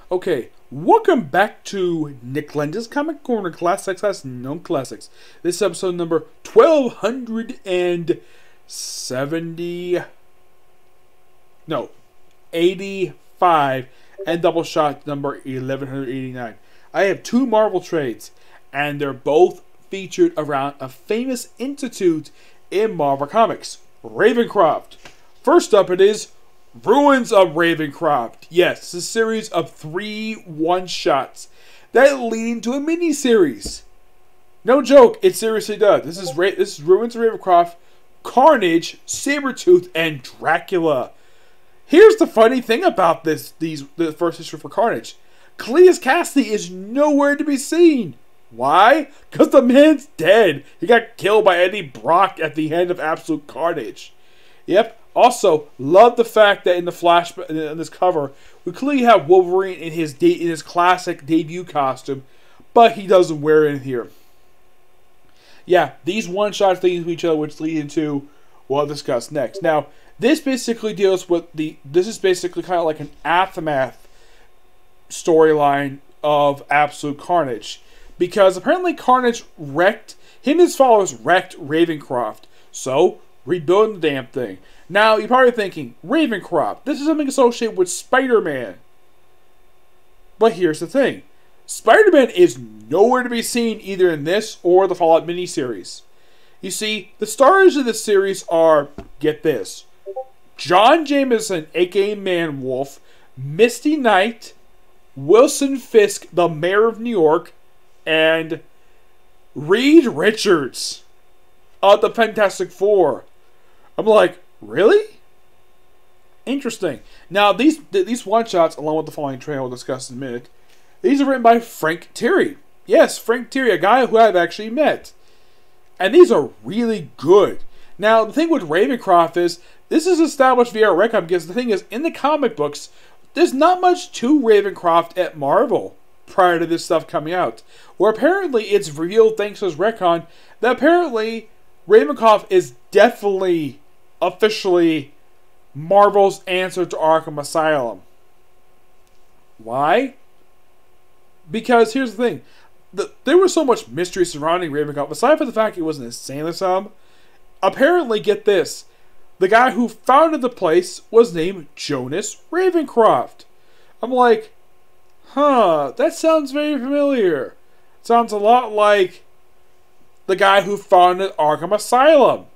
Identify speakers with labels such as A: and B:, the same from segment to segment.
A: Okay, welcome back to Nick Lenz's Comic Corner Classics, known classics. This is episode number 1270. No, 85, and Doubleshot number 1189. I have two Marvel trades, and they're both featured around a famous institute in Marvel Comics, Ravencroft. First up, it is Ruins of Ravencroft. Yes, it's a series of 3 one-shots that lead into a mini-series. No joke, it seriously does. This is Ruins of Ravencroft, Carnage, Sabretooth, and Dracula. Here's the funny thing about the first issue for Carnage. Cletus Cassidy is nowhere to be seen. Why? Because the man's dead. He got killed by Eddie Brock at the end of Absolute Carnage. Yep. Also, love the fact that in the flashback in this cover, we clearly have Wolverine in his classic debut costume, but he doesn't wear it in here. Yeah, these one shots lead into each other, which lead into what I'll discuss next. Now, this basically deals with this is basically kind of like an aftermath storyline of Absolute Carnage, because apparently Carnage wrecked him and his followers wrecked Ravencroft, so rebuilding the damn thing. Now, you're probably thinking, Ravencroft, this is something associated with Spider-Man. But here's the thing. Spider-Man is nowhere to be seen either in this or the Fallout miniseries. You see, the stars of this series are, get this, John Jameson, aka Man-Wolf, Misty Knight, Wilson Fisk, the Mayor of New York, and Reed Richards of the Fantastic Four. I'm like, really? Interesting. Now, these one-shots, along with the following trailer we'll discuss in a minute, these are written by Frank Thierry. Yes, Frank Thierry, a guy who I've actually met. And these are really good. Now, the thing with Ravencroft is, this is established via Retcon, because the thing is, in the comic books, there's not much to Ravencroft at Marvel prior to this stuff coming out. Where apparently it's revealed, thanks to his Retcon, that apparently Ravencroft is definitely officially Marvel's answer to Arkham Asylum. Why? Because here's the thing. There was so much mystery surrounding Ravencroft, aside from the fact it was an insane asylum. Apparently, get this, the guy who founded the place was named Jonas Ravencroft. I'm like, huh, that sounds very familiar. Sounds a lot like the guy who founded Arkham Asylum.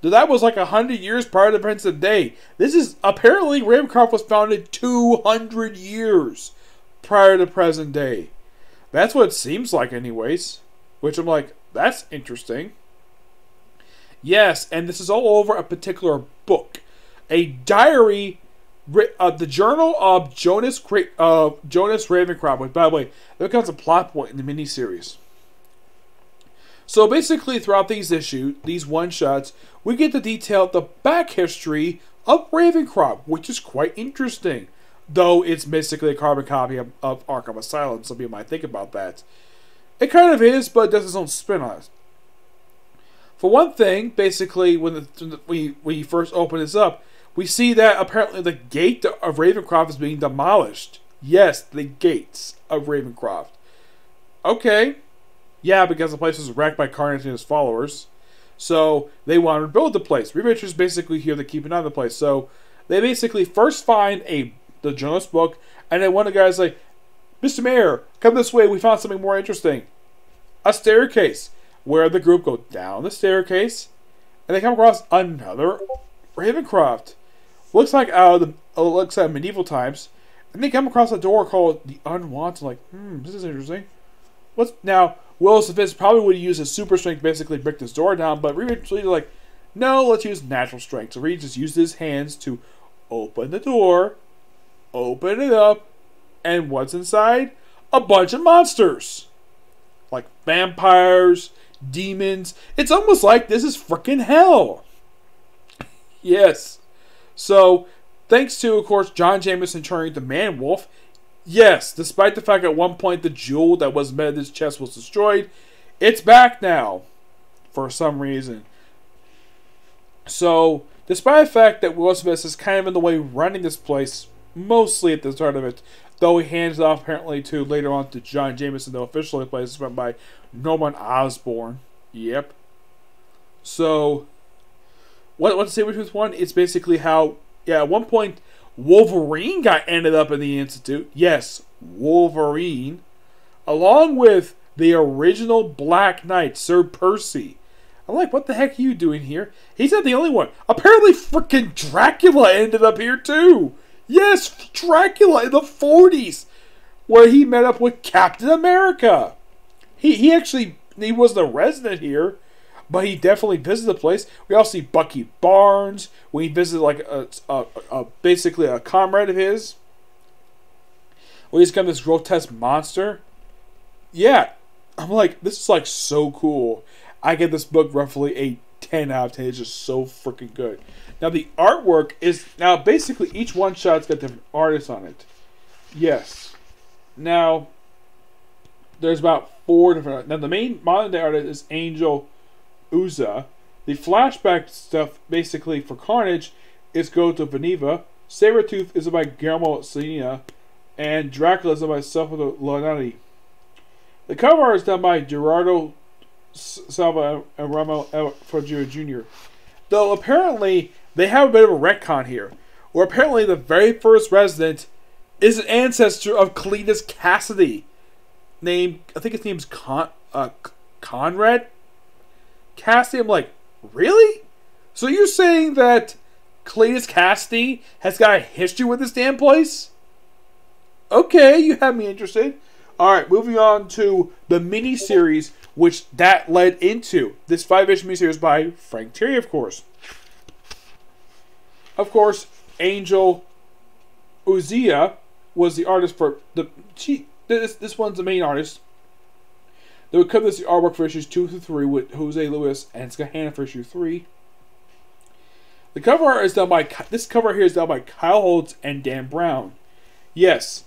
A: That was like 100 years prior to the present day. This is, apparently Ravencroft was founded 200 years prior to present day. That's what it seems like anyways. Which I'm like, that's interesting. Yes, and this is all over a particular book. A diary, the journal of Jonas Ravencroft, which, by the way, that becomes a plot point in the miniseries. So basically, throughout these issues, these one-shots, we get to detail the back history of Ravencroft, which is quite interesting. Though it's basically a carbon copy of Arkham Asylum, some people might think about that. It kind of is, but it does its own spin on it. For one thing, basically, when we first open this up, we see that apparently the gate of Ravencroft is being demolished. Yes, the gates of Ravencroft. Okay. Yeah, because the place was wrecked by Carnage and his followers. So, they want to rebuild the place. Reed Richards basically here to keep an eye on the place. So, they basically first find the journalist book, and then one of the guys like, Mr. Mayor, come this way, we found something more interesting. A staircase. Where the group go down the staircase, and they come across another Ravencroft. Looks like medieval times, and they come across a door called the Unwanted. Like, this is interesting. Now? Wilson Fisk probably would use his super strength to basically break this door down, but Reed Richards like, no, let's use natural strength. So Reed just used his hands to open the door, open it up, and what's inside? A bunch of monsters, like vampires, demons. It's almost like this is freaking hell. Yes. So, thanks to, of course, John Jameson turning to Man-Wolf, yes, despite the fact at one point the jewel that was embedded in his chest was destroyed, it's back now. For some reason. So, despite the fact that Will Smith is kind of in the way running this place, mostly at the start of it, Though he hands it off apparently to later on to John Jameson, though officially plays is run by Norman Osborn. Yep. So, what to say with this one? It's basically how, yeah, at one point, Wolverine ended up in the Institute. Yes, Wolverine. Along with the original Black Knight, Sir Percy. I'm like, what the heck are you doing here? He's not the only one. Apparently, freaking Dracula ended up here too. Yes, Dracula in the 40s, where he met up with Captain America. He wasn't a resident here, but he definitely visited the place. We also see Bucky Barnes when he visited like basically a comrade of his. Where he's got this grotesque monster. Yeah, I'm like, this is like so cool. I give this book roughly a 10 out of 10. It's just so freaking good. Now the artwork is basically each one shot's got different artists on it. Yes. Now there's about 4 different. Now the main modern day artist is Angel Uza. The flashback stuff basically for Carnage is go to Veneva. Sabretooth is by Guillermo Selena, and Dracula is by Salvatore Lonati. The cover art is done by Gerardo Salva and Ramo Forgio Jr. Though apparently they have a bit of a retcon here, where apparently the very first resident is an ancestor of Cletus Cassidy, named, I think his name's Conrad Cassidy. I'm like, really? So you're saying that Cletus Cassidy has got a history with this damn place? Okay, you have me interested. Alright, moving on to the miniseries, which that led into. This 5-issue miniseries by Frank Thierry, of course. Of course, Angel Uzia was the artist for the... This one's the main artist. They would cover this the artwork for issues 2 through 3 with Jose Luis and Scott Hanna for issue 3. The cover art is done by... This cover here is done by Kyle Holtz and Dan Brown. Yes.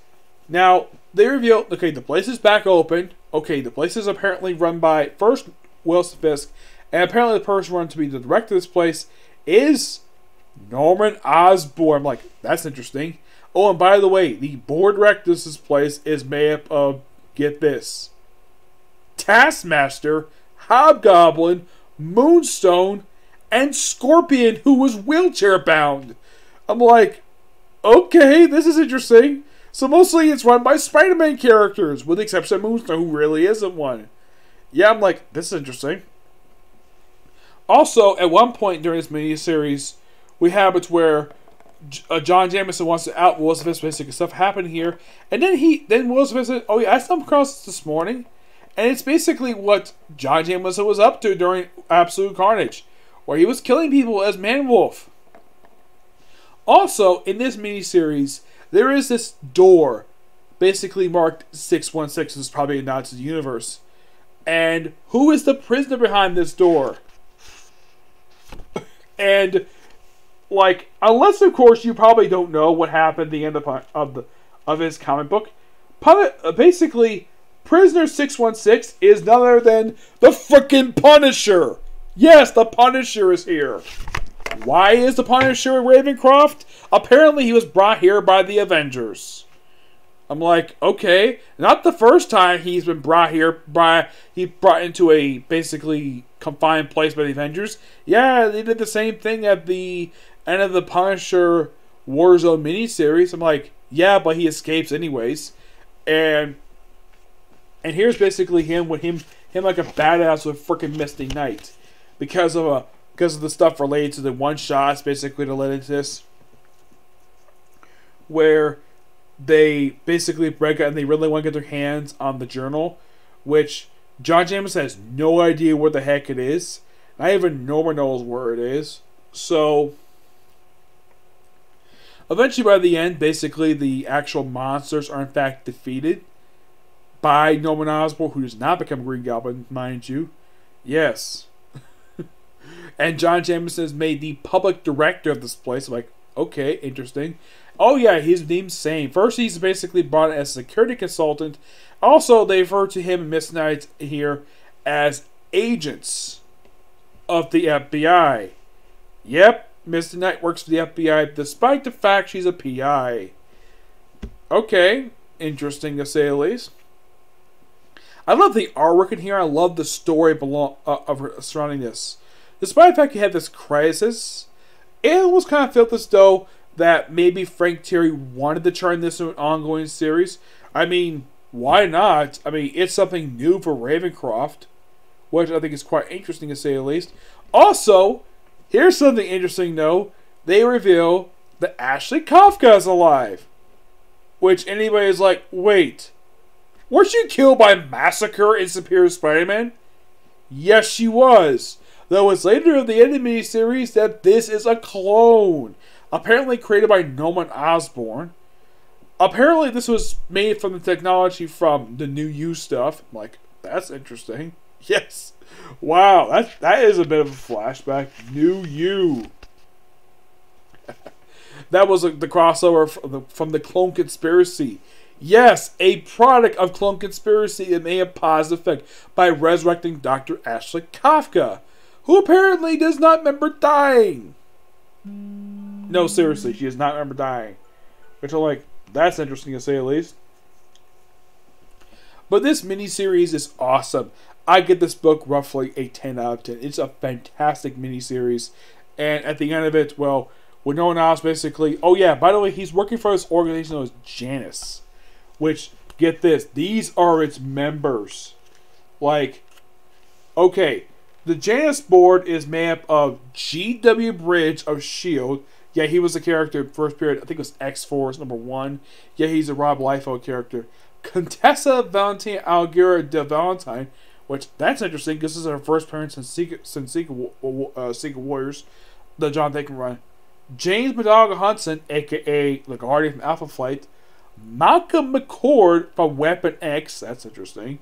A: Now, they reveal, okay, the place is back open. Okay, the place is apparently run by, first, Wilson Fisk, and apparently the person run to be the director of this place is Norman Osborn. I'm like, that's interesting. Oh, and by the way, the board director of this place is made up of, get this, Taskmaster, Hobgoblin, Moonstone, and Scorpion, who was wheelchair bound. I'm like, okay, this is interesting. So mostly it's run by Spider-Man characters, with the exception of Moonstone, who really isn't one. Yeah, I'm like, this is interesting. Also, at one point during this miniseries, we have it where John Jameson wants to out Will Smith's basic stuff happened here, and then Will Smith said, "Oh yeah, I stumbled across this morning," and it's basically what John Jameson was up to during Absolute Carnage, where he was killing people as Man-Wolf. Also, in this miniseries, there is this door, basically marked 616, is probably a nod to the universe. And who is the prisoner behind this door? And, like, unless of course you probably don't know what happened at the end of his comic book, basically, Prisoner 616 is none other than the frickin' Punisher. Yes, the Punisher is here. Why is the Punisher at Ravencroft? Apparently he was brought here by the Avengers. I'm like, okay. Not the first time he's been brought here he brought into a basically confined place by the Avengers. Yeah, they did the same thing at the end of the Punisher Warzone miniseries. I'm like, yeah, but he escapes anyways. And here's basically him like a badass with freaking Misty Knight. Because of the stuff related to the one-shots, basically, to lead into this. Where they basically break out and they really want to get their hands on the journal. Which John Jameson has no idea what the heck it is. Not even Norman knows where it is. So, eventually by the end, basically, the actual monsters are in fact defeated. By Norman Osborn, who does not become Green Goblin, mind you. Yes. And John Jameson is made the public director of this place. I'm like, okay, interesting. Oh yeah, his name's same. First, he's basically brought as a security consultant. Also, they refer to him and Miss Knight here as agents of the FBI. Yep, Miss Knight works for the FBI despite the fact she's a PI. Okay, interesting to say the least. I love the artwork in here. I love the story surrounding this. Despite the fact you had this crisis, it was kind of felt as though that maybe Frank Terry wanted to turn this into an ongoing series. I mean, why not? I mean, it's something new for Ravencroft, which I think is quite interesting to say the least. Also, here's something interesting though. They reveal that Ashley Kafka is alive. Which anybody is like, wait, weren't you killed by massacre in Superior Spider-Man? Yes, she was. Though it's later in the end of the miniseries that this is a clone. Apparently created by Norman Osborn. Apparently this was made from the technology from the New You stuff. I'm like, that's interesting. Yes. Wow, that is a bit of a flashback. New You. That was the crossover from the Clone Conspiracy. Yes, a product of Clone Conspiracy that made a positive effect by resurrecting Dr. Ashley Kafka, who apparently does not remember dying. No, seriously, she does not remember dying. Which I'm like, that's interesting to say the least. But this miniseries is awesome. I give this book roughly a 10 out of 10. It's a fantastic miniseries. And at the end of it, well, with no one else basically... Oh yeah, by the way, he's working for this organization known as Janus. Which, get this, these are its members. Like, okay, the Janus board is made up of G.W. Bridge of S.H.I.E.L.D. Yeah, he was a character first period. I think it was X-Force #1. Yeah, he's a Rob Liefeld character. Contessa Valentina Alguera de Valentine, which that's interesting because this is her first appearance since Secret Warriors, the John Thakin run. James Madaga Hudson, aka the Guardian from Alpha Flight. Malcolm McCord from Weapon X, that's interesting.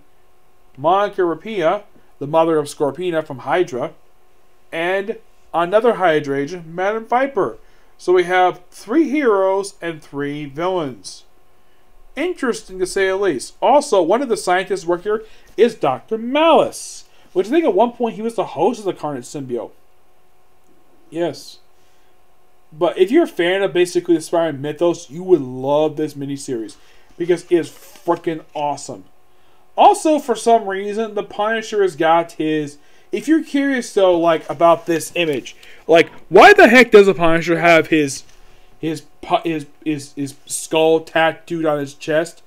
A: Monica Rapia, the mother of Scorpina from Hydra. And another Hydra agent, Madam Viper. So we have 3 heroes and 3 villains. Interesting to say the least. Also, one of the scientists working here is Dr. Malice, which I think at one point he was the host of the Carnage symbiote. Yes. But if you're a fan of basically the Spider-Man mythos, you would love this miniseries because it is freaking awesome. Also, for some reason, the Punisher has got his... If you're curious though, like about this image, like why the heck does the Punisher have his skull tattooed on his chest?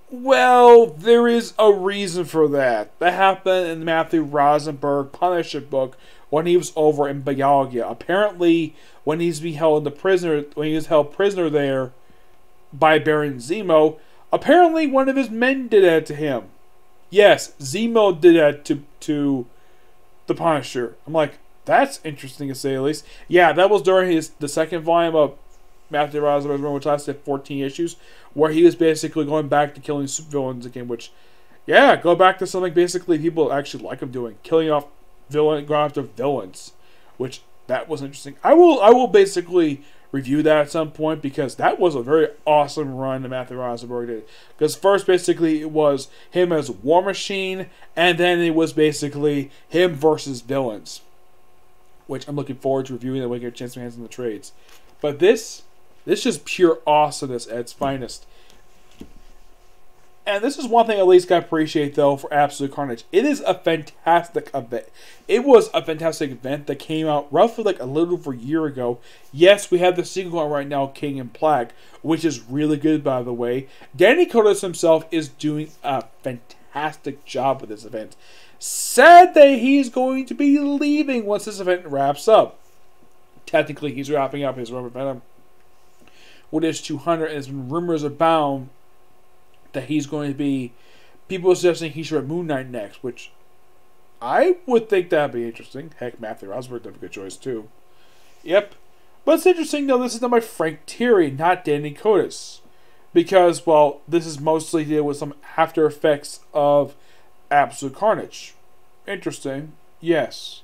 A: Well, there is a reason for that. That happened in the Matthew Rosenberg Punisher book when he was over in Bayalgia. Apparently, when he was held prisoner there by Baron Zemo, apparently one of his men did that to him. Yes, Zemo did that to the Punisher. I'm like, that's interesting to say the least. Yeah, that was during the second volume of Matthew Rosenberg's run, which lasted 14 issues, where he was basically going back to killing supervillains again, which, yeah, go back to something basically people actually like him doing, killing off going after villains, which that was interesting. I will basically review that at some point because that was a very awesome run that Matthew Rosenberg did. Because first, basically, it was him as War Machine, and then it was basically him versus villains, which I'm looking forward to reviewing that when I get a chance to hands in the trades. But this is just pure awesomeness at its finest. And this is one thing at least I appreciate, though, for Absolute Carnage. It is a fantastic event. It was a fantastic event that came out roughly like a little over a year ago. Yes, we have the sequel on right now, King in Black, which is really good, by the way. Danny Cotis himself is doing a fantastic job with this event. Sad that he's going to be leaving once this event wraps up. Technically, he's wrapping up his Rubber Venom with his 200, and there's been rumors abound that he's going to be... People are suggesting he should have Moon Knight next, which I would think that would be interesting. Heck, Matthew Rosenberg did a good choice, too. Yep. But it's interesting, though, this is done by Frank Thierry, not Danny Cotis. Because, well, this is mostly deal with some after effects of Absolute Carnage. Interesting. Yes.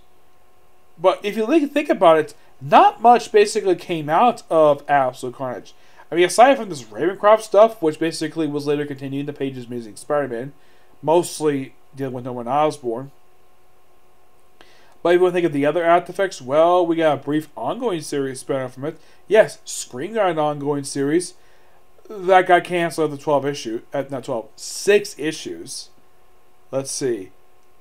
A: But if you think about it, not much basically came out of Absolute Carnage. I mean, aside from this Ravencroft stuff, which basically was later continued in the Pages Amazing Spider-Man, mostly dealing with Norman Osborn. But if you want to think of the other after effects, well, we got a brief ongoing series spun out from it. Yes, Scream got an ongoing series. that got canceled at the 12 issue, not 12, 6 issues. Let's see.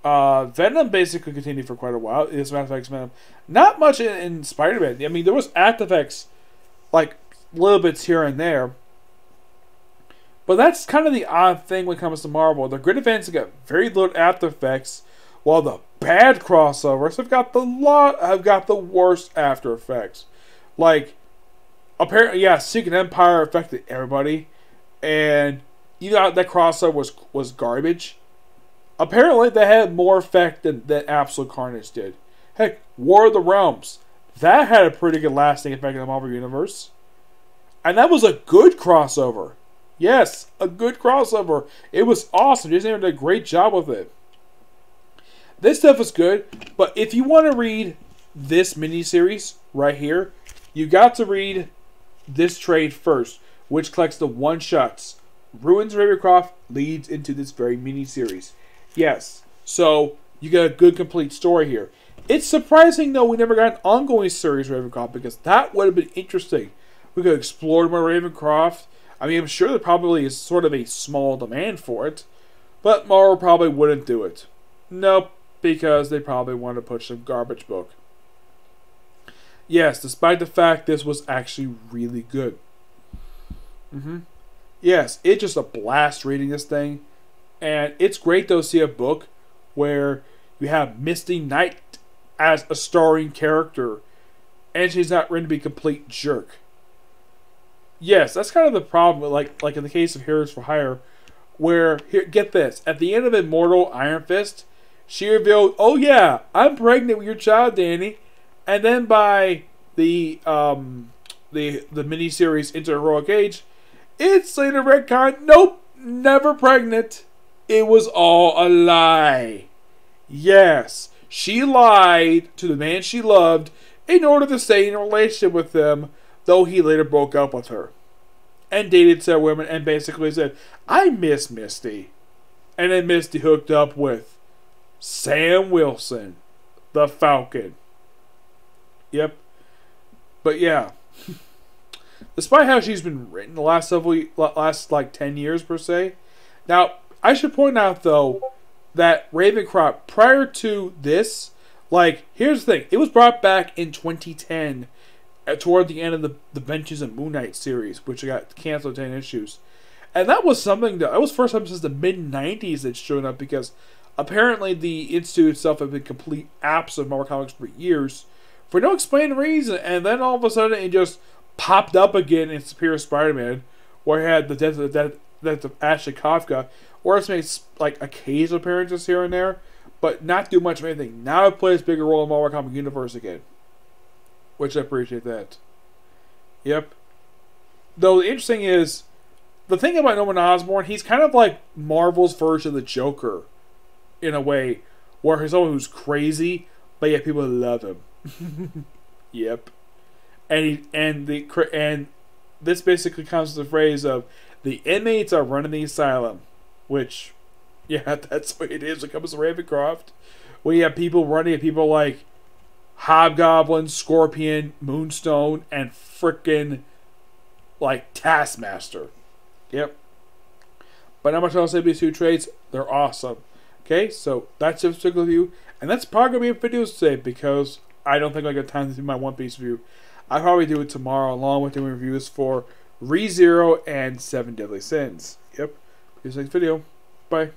A: Venom basically continued for quite a while. As a matter of fact, Venom. Not much in Spider-Man. I mean, there was After Effects, like, little bits here and there. But that's kind of the odd thing when it comes to Marvel. The good events have got very little After Effects, while the bad crossovers have got the worst After Effects. Like, apparently, yeah, Secret Empire affected everybody, and you know that crossover was garbage. Apparently, they had more effect than Absolute Carnage did. Heck, War of the Realms, that had a pretty good lasting effect in the Marvel Universe, and that was a good crossover. Yes, a good crossover. It was awesome. Disney did a great job with it. This stuff is good, but if you want to read this miniseries right here, you got to read this trade first, which collects the one-shots. Ruins Ravencroft leads into this very miniseries. Yes, so you get a good, complete story here. It's surprising, though, we never got an ongoing series Ravencroft, because that would have been interesting. We could explore more Ravencroft. I mean, I'm sure there probably is sort of a small demand for it, but Marvel probably wouldn't do it. Nope, because they probably want to push some garbage book. Yes, despite the fact this was actually really good. Yes, it's just a blast reading this thing. And it's great, though, to see a book where you have Misty Knight as a starring character, and she's not written to be a complete jerk. Yes, that's kind of the problem, like in the case of Heroes for Hire, where, here, get this, at the end of Immortal Iron Fist, she revealed, "Oh yeah, I'm pregnant with your child, Danny," and then by the miniseries Into Heroic Age, it's later retconned, nope, never pregnant. It was all a lie. Yes, she lied to the man she loved in order to stay in a relationship with him, though he later broke up with her. And dated several women and basically said, "I miss Misty." And then Misty hooked up with Sam Wilson, the Falcon. Yep. But yeah. Despite how she's been written the last like 10 years per se. Now, I should point out, though, that Ravencroft, prior to this, like, here's the thing. It was brought back in 2010 toward the end of the Benches and Moon Knight series, which got canceled 10 issues. And that was something that was the first time since the mid-90s it's shown up, because apparently the Institute itself had been complete absent of Marvel Comics for years for no explained reason. And then all of a sudden it just popped up again in Superior Spider-Man, where it had the death of Ashley Kafka, where it's made like occasional appearances here and there, but not do much of anything. Now it plays a bigger role in the Marvel Comic Universe again, which I appreciate that. Yep. Though the interesting is, the thing about Norman Osborn, he's kind of like Marvel's version of the Joker, in a way, where he's someone who's crazy, but yet people love him. Yep. And this basically comes to the phrase of, the inmates are running the asylum, which, yeah, that's the way it is when it comes to Ravencroft. When you have people running at people like Hobgoblin, Scorpion, Moonstone, and frickin' like Taskmaster. Yep. But not much else to say about these two trades. They're awesome. Okay, so that's a particular review, and that's probably going to be a video today, because I don't think I got time to do my One Piece review. I'll probably do it tomorrow, along with doing reviews for ReZero and 7 Deadly Sins. Yep. See you next video. Bye.